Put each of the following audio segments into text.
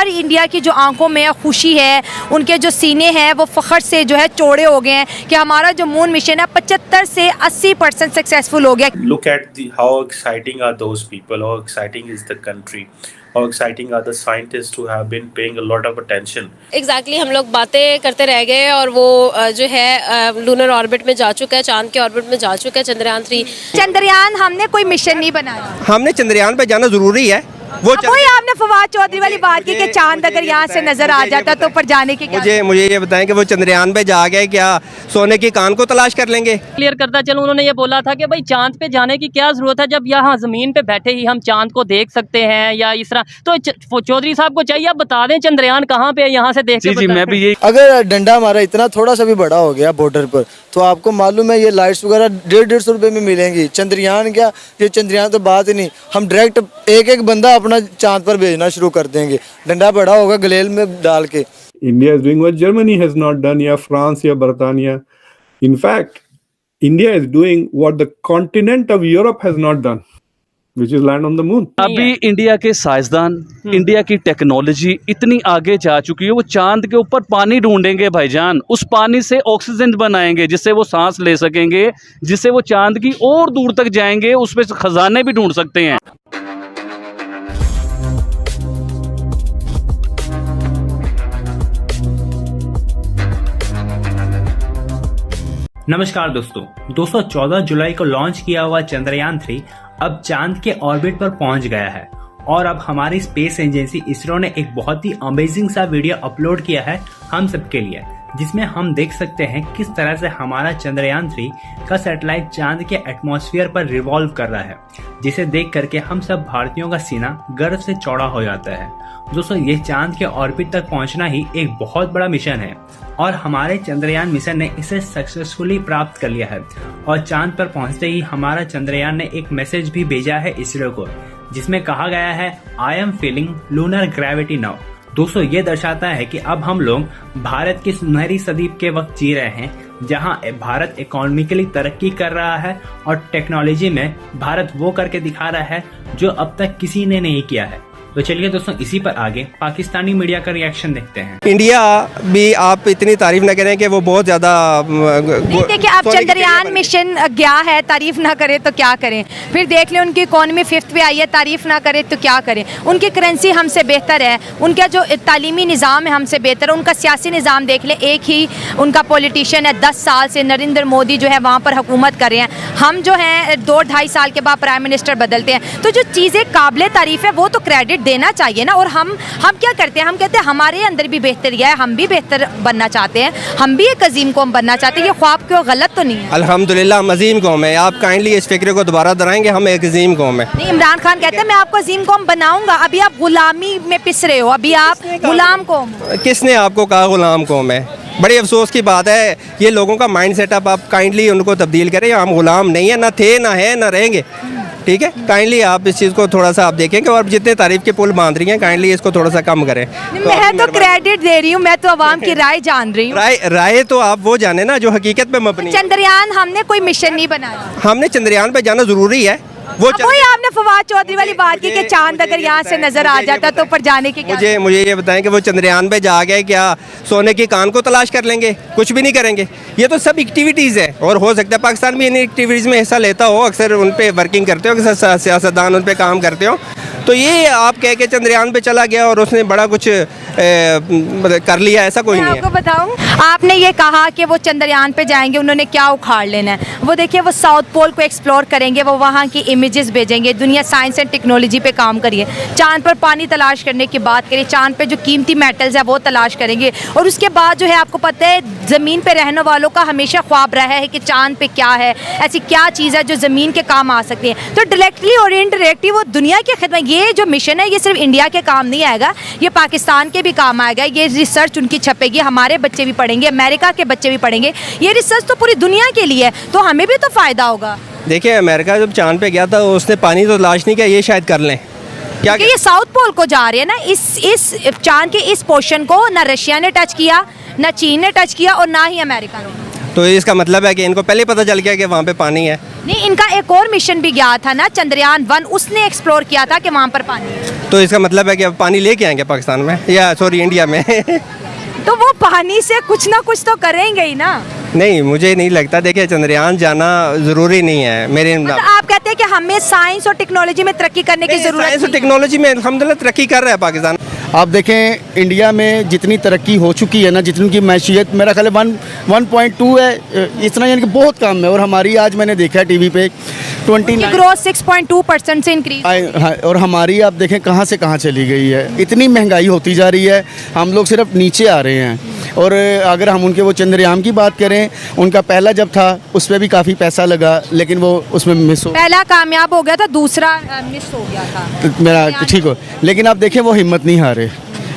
हर India की जो आंखों में खुशी है, उनके जो सीने हैं वो फ़ख्र से जो है चौड़े हो गए हैं कि हमारा जो मून मिशन है 75 से 80% सक्सेसफुल हो गया। Look at how exciting are those people, how exciting is the country, how exciting are the scientists who have been paying a lot of attention. Exactly, हम लोग बातें करते रह गए और वो जो है लूनर ऑर्बिट में जा चुका है, चांद के ऑर्बिट में जा चुका है चंद्रयान 3। चंद्रयान हमने कोई मिशन नहीं बनाया, हमने चंद्रयान पे जाना जरूरी है। वही आपने फवाद चौधरी वाली बात की कि चांद अगर यहाँ से नजर आ जाता तो ऊपर जाने की मुझे ये बताएं कि वो चंद्रयान पे जा गए क्या सोने की कान को तलाश कर लेंगे? क्लियर करता चलो, उन्होंने ये बोला था कि भाई चांद पे जाने की क्या जरूरत है जब यहाँ जमीन पे बैठे ही हम चांद को देख सकते हैं या इस तरह। तो चौधरी साहब को चाहिए आप बता दें चंद्रयान कहाँ पे है, यहाँ से देख के मैं भी यही। अगर डंडा हमारा इतना थोड़ा सा भी बड़ा हो गया बॉर्डर पर तो आपको मालूम है ये लाइट्स वगैरह 150-150 रुपए में मिलेंगी। चंद्रयान क्या, ये चंद्रयान तो बात ही नहीं, हम डायरेक्ट एक बंदा अपना चांद पर भेजना शुरू कर देंगे, डंडा बड़ा होगा गलेल में डाल के। India is doing what Germany has not done, या फ्रांस या बर्तानिया। In fact, India is doing what the continent of Europe has not done, which is land on the moon. अभी इंडिया के साइंसदान, इंडिया की टेक्नोलॉजी इतनी आगे जा चुकी है, वो चांद के ऊपर पानी ढूंढेंगे भाईजान, उस पानी से ऑक्सीजन बनाएंगे जिससे वो सांस ले सकेंगे, जिससे वो चांद की और दूर तक जाएंगे, उसमें खजाने भी ढूंढ सकते हैं। नमस्कार दोस्तों 14 जुलाई को लॉन्च किया हुआ चंद्रयान 3 अब चांद के ऑर्बिट पर पहुंच गया है और अब हमारी स्पेस एजेंसी इसरो ने एक बहुत ही अमेजिंग सा वीडियो अपलोड किया है हम सबके लिए, जिसमें हम देख सकते हैं किस तरह से हमारा चंद्रयान 3 का सैटेलाइट चांद के एटमॉस्फेयर पर रिवॉल्व कर रहा है, जिसे देख करके हम सब भारतीयों का सीना गर्व से चौड़ा हो जाता है। दोस्तों ये चांद के ऑर्बिट तक पहुंचना ही एक बहुत बड़ा मिशन है और हमारे चंद्रयान मिशन ने इसे सक्सेसफुली प्राप्त कर लिया है और चांद पर पहुंचते ही हमारा चंद्रयान ने एक मैसेज भी भेजा है इसरो को, जिसमें कहा गया है I am feeling lunar gravity now. दोस्तों ये दर्शाता है कि अब हम लोग भारत की सुनहरी सदी के वक्त जी रहे हैं, जहां भारत इकोनॉमिकली तरक्की कर रहा है और टेक्नोलॉजी में भारत वो करके दिखा रहा है जो अब तक किसी ने नहीं किया है। तो चलिए दोस्तों इसी पर आगे पाकिस्तानी मीडिया का रिएक्शन देखते हैं। इंडिया भी आप इतनी तारीफ ना करें कि वो बहुत ज्यादा देखिए आप चंद्रयान मिशन गया है, तारीफ ना करें तो क्या करें, फिर देख लें उनकी इकोनॉमी 5th पे आई है, तारीफ ना करें तो क्या करें, उनकी करेंसी हमसे बेहतर है, उनका जो तालीमी निज़ाम है हमसे बेहतर है, उनका सियासी निज़ाम देख लें, एक ही उनका पॉलिटिशियन है, 10 साल से नरेंद्र मोदी जो है वहाँ पर हुकूमत कर रहे हैं, हम जो है 2-2.5 साल के बाद प्राइम मिनिस्टर बदलते हैं। तो जो चीज़ें काबिल तारीफ है वो तो क्रेडिट देना चाहिए ना। और हम क्या करते हैं, हम कहते हैं हमारे अंदर भी बेहतरी है, हम भी बेहतर बनना चाहते हैं, हम भी एक अजीम कौम बनना चाहते हैं, ये ख्वाब क्यों गलत तो नहीं है। अल्हम्दुलिल्लाह हम अजीम कौम है, आप काइंडली इस फिक्र को दोबारा दोहराएंगे, हम एक अजीम कौम है। नहीं, इमरान खान कहते हैं मैं आपको अजीम कौम बनाऊंगा, अभी आप गुलामी में पिस रहे हो, अभी आप गुलाम कौम। किसने आपको कहा गुलाम कौम है? बड़ी अफसोस की बात है, ये लोगों का माइंड सेटअप आप काइंडली उनको तब्दील करें, हम गुलाम नहीं है, ना थे ना है ना रहेंगे, ठीक है। काइंडली आप इस चीज़ को थोड़ा सा आप देखेंगे और जितने तारीफ के पुल बांध रही हैं काइंडली इसको थोड़ा सा कम करें। मैं तो क्रेडिट दे रही हूँ, मैं तो अवाम की राय जान रही हूँ। राय तो आप वो जाने ना जो हकीकत पे मबनी। चंद्रयान हमने कोई मिशन नहीं बनाया, हमने चंद्रयान पे जाना जरूरी है। वही आपने फवाद चौधरी वाली बात की कि चांद अगर यहाँ से नजर आ जाता तो ऊपर जाने की मुझे ये बताएं कि वो चंद्रयान पे जा गए क्या सोने की कान को तलाश कर लेंगे? कुछ भी नहीं करेंगे। ये तो सब एक्टिविटीज़ है और हो सकता है पाकिस्तान भी इन एक्टिविटीज़ में हिस्सा लेता हो, अक्सर उन पे वर्किंग करते हो, सियासतदान उन पे काम करते हो। तो ये आप कह के चंद्रयान पे चला गया और उसने बड़ा कुछ कर लिया, ऐसा कोई नहीं है। आपको बताऊं, आपने ये कहा कि वो चंद्रयान पे जाएंगे, उन्होंने क्या उखाड़ लेना है? वो देखिए वो साउथ पोल को एक्सप्लोर करेंगे, वो वहाँ की इमेजेस भेजेंगे, दुनिया साइंस एंड टेक्नोलॉजी पे काम करिए, चांद पर पानी तलाश करने की बात करिए, चांद पे जो कीमती मेटल्स है वो तलाश करेंगे। और उसके बाद जो है आपको पता है ज़मीन पे रहने वालों का हमेशा ख्वाब रहा है कि चांद पे क्या है, ऐसी क्या चीज़ है जो ज़मीन के काम आ सकती है। तो डायरेक्टली और इनडायरेक्टली वो दुनिया की खिदमत, ये जो मिशन है ये सिर्फ इंडिया के काम नहीं आएगा, ये पाकिस्तान के भी काम आएगा। ये रिसर्च उनकी छपेगी, हमारे बच्चे भी पढ़ेंगे, अमेरिका के बच्चे भी पढ़ेंगे, ये रिसर्च तो पूरी दुनिया के लिए है, तो हमें भी तो फ़ायदा होगा। देखिए अमेरिका जब चांद पे गया था उसने पानी तो तलाश नहीं किया, ये शायद कर लें क्या? ये साउथ पोल को जा रहे हैं ना, इस चांद के इस पोर्शन को ना रशिया ने टच किया, ना चीन ने टच किया और ना ही अमेरिका ने। तो इसका मतलब है कि इनको पहले ही पता चल गया कि वहाँ पे पानी है। नहीं, इनका एक और मिशन भी गया था ना, चंद्रयान-1, उसने एक्सप्लोर किया था कि वहाँ पर पानी है। तो इसका मतलब है कि अब पानी लेके आएंगे पाकिस्तान में, या सॉरी इंडिया में। तो वो पानी से कुछ ना कुछ तो करेंगे ही ना। नहीं, मुझे नहीं लगता। देखिए, चंद्रयान जाना ज़रूरी नहीं है मेरे। मतलब आप कहते हैं कि हमें साइंस और टेक्नोलॉजी में तरक्की करने की जरूरत साइंस और है। टेक्नोलॉजी में अल्हम्दुलिल्लाह तरक्की कर रहा है पाकिस्तान। आप देखें इंडिया में जितनी तरक्की हो चुकी है ना, जितनी की मैशियत मेरा ख्याल है 1.2 है, इतना यानी कि बहुत कम है। और हमारी आज मैंने देखा है टीवी पे 29 ग्रोथ 6.2% से इंक्रीज। हाँ, और हमारी आप देखें कहाँ से कहाँ चली गई है। इतनी महंगाई होती जा रही है, हम लोग सिर्फ नीचे आ रहे हैं। और अगर हम उनके वो चंद्रयान की बात करें, उनका पहला जब था उस पर भी काफ़ी पैसा लगा, लेकिन वो उसमें मिस हो, पहला कामयाब हो गया था, दूसरा मिस हो गया था मेरा ठीक हो। लेकिन आप देखें वो हिम्मत नहीं हारे,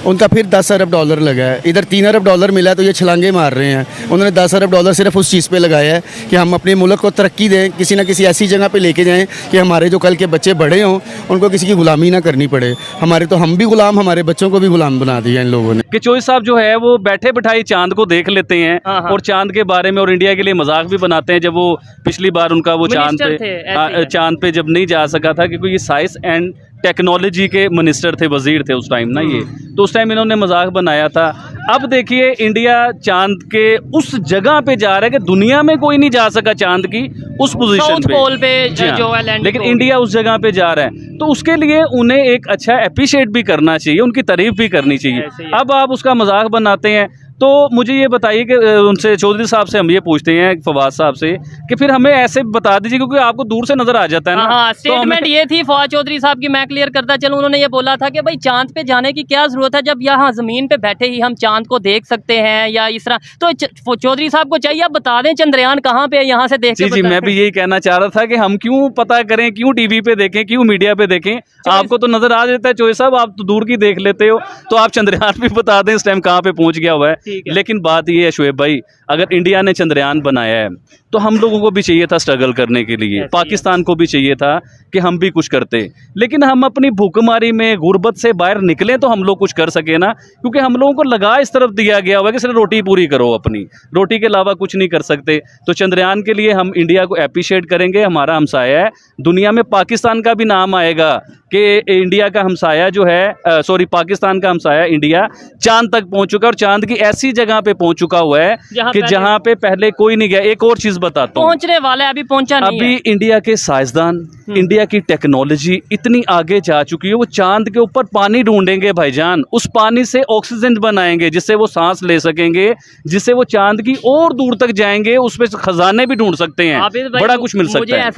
उनका फिर 10 अरब डॉलर लगा है। इधर 3 अरब डॉलर मिला है तो ये छलांगे मार रहे हैं। उन्होंने 10 अरब डॉलर सिर्फ उस चीज़ पे लगाया है कि हम अपने मुल्क को तरक्की दें, किसी न किसी ऐसी जगह पे लेके जाएं कि हमारे जो कल के बच्चे बड़े हों उनको किसी की गुलामी ना करनी पड़े। हमारे तो हम भी गुलाम, हमारे बच्चों को भी गुलाम बना दिया इन लोगों ने। कि चोई साहब जो है वो बैठे बिठाई चांद को देख लेते हैं और चांद के बारे में और इंडिया के लिए मजाक भी बनाते हैं। जब वो पिछली बार उनका वो चांद पे जब नहीं जा सका था, क्योंकि ये साइंस एंड टेक्नोलॉजी के मिनिस्टर थे, वजीर थे उस टाइम ना ये, तो उस टाइम इन्होंने मजाक बनाया था। अब देखिए इंडिया चांद के उस जगह पे जा रहा है कि दुनिया में कोई नहीं जा सका चांद की उस पोजीशन पे, पोल पे जी हाँ। जो है लैंडिंग लेकिन हो। इंडिया उस जगह पे जा रहा है, तो उसके लिए उन्हें एक अच्छा अप्रिशिएट भी करना चाहिए, उनकी तारीफ भी करनी चाहिए। अब आप उसका मजाक बनाते हैं। तो मुझे ये बताइए कि उनसे चौधरी साहब से हम ये पूछते हैं, फवाद साहब से, कि फिर हमें ऐसे बता दीजिए, क्योंकि आपको दूर से नजर आ जाता है ना। हाँ, तो स्टेटमेंट ये थी फवाद चौधरी साहब की, मैं क्लियर करता चलूं। उन्होंने ये बोला था कि भाई चांद पे जाने की क्या जरूरत है, जब यहाँ जमीन पे बैठे ही हम चांद को देख सकते हैं, या इस तरह। तो चौधरी साहब को चाहिए आप बता दें चंद्रयान कहाँ पे है, यहाँ से देख के जी, मैं भी यही कहना चाह रहा था कि हम क्यों पता करें, क्यों टीवी पे देखें, क्यों मीडिया पे देखें। आपको तो नजर आ जाता है चौधरी साहब, आप तो दूर की देख लेते हो, तो आप चंद्रयान भी बता दें इस टाइम कहाँ पे पहुंच गया हुआ है। लेकिन बात ये है शुएब भाई, अगर इंडिया ने चंद्रयान बनाया है तो हम लोगों को भी चाहिए था स्ट्रगल करने के लिए, पाकिस्तान को भी चाहिए था कि हम भी कुछ करते। लेकिन हम अपनी भूखमरी में गुर्बत से बाहर निकलें तो हम लोग कुछ कर सके ना, क्योंकि हम लोगों को लगा इस तरफ दिया गया हुआ है कि सिर्फ रोटी पूरी करो, अपनी रोटी के अलावा कुछ नहीं कर सकते। तो चंद्रयान के लिए हम इंडिया को अप्रिशिएट करेंगे, हमारा हमसाया है। दुनिया में पाकिस्तान का भी नाम आएगा कि इंडिया का हमसाया जो है, सॉरी पाकिस्तान का हमसाया इंडिया चांद तक पहुंच चुका है, और चांद की ऐसी जगह पे पहुंच चुका हुआ है कि जहां पे पहले कोई नहीं गया। एक और चीज बताता हूं, पहुंचने वाला है, अभी पहुंचा नहीं है। इंडिया के साइंसदान, इंडिया की टेक्नोलॉजी इतनी आगे जा चुकी है, वो चांद के ऊपर पानी ढूंढेंगे भाईजान, उस पानी से ऑक्सीजन बनाएंगे जिससे वो सांस ले सकेंगे, जिससे वो चांद की और दूर तक जाएंगे, उसमें खजाने भी ढूंढ सकते हैं, बड़ा कुछ मिल सकता है।